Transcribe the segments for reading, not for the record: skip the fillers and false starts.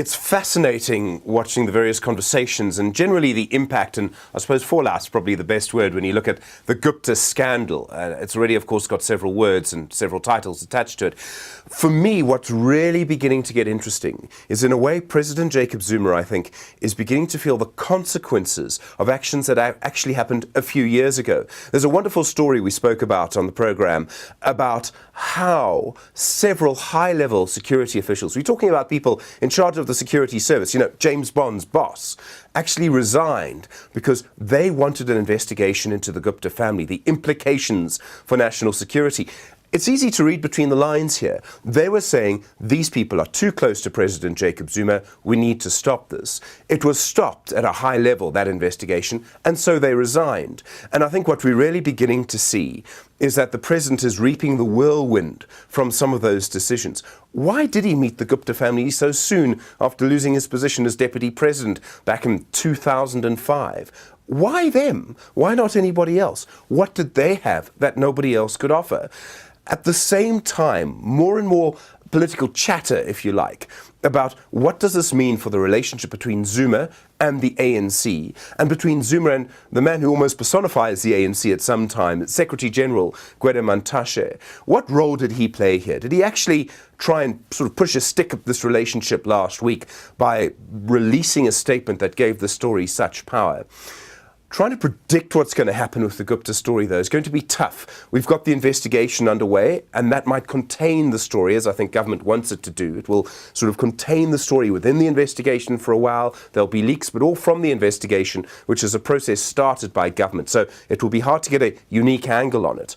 It's fascinating watching the various conversations and generally the impact, and I suppose fallout's probably the best word when you look at the Gupta scandal. It's already, of course, got several words and several titles attached to it. For me, what's really beginning to get interesting is, in a way, President Jacob Zuma, I think, is beginning to feel the consequences of actions that actually happened a few years ago. There's a wonderful story we spoke about on the program about how several high-level security officials, we're talking about people in charge of the security service, James Bond's boss, actually resigned because they wanted an investigation into the Gupta family, the implications for national security. It's easy to read between the lines here. They were saying, these people are too close to President Jacob Zuma, we need to stop this. It was stopped at a high level, that investigation, and so they resigned. And I think what we're really beginning to see is that the president is reaping the whirlwind from some of those decisions. Why did he meet the Gupta family so soon after losing his position as deputy president back in 2005? Why them? Why not anybody else? What did they have that nobody else could offer? At the same time, more and more political chatter, if you like, about what does this mean for the relationship between Zuma and the ANC, and between Zuma and the man who almost personifies the ANC at some time, Secretary General Gupta. What role did he play here? Did he actually try and sort of push a stick at this relationship last week by releasing a statement that gave the story such power? Trying to predict what's going to happen with the Gupta story, though, is going to be tough. We've got the investigation underway, and that might contain the story, as I think government wants it to do. It will sort of contain the story within the investigation for a while. There'll be leaks, but all from the investigation, which is a process started by government. So it will be hard to get a unique angle on it.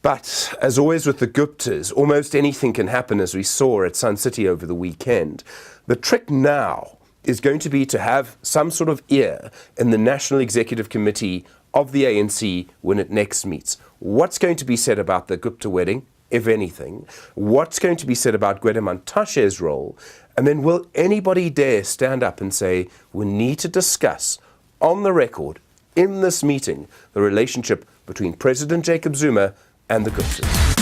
But, as always with the Guptas, almost anything can happen, as we saw at Sun City over the weekend. The trick now is going to be to have some sort of ear in the National Executive Committee of the ANC when it next meets. What's going to be said about the Gupta wedding, if anything? What's going to be said about Gupta's role? And then will anybody dare stand up and say, we need to discuss on the record, in this meeting, the relationship between President Jacob Zuma and the Guptas?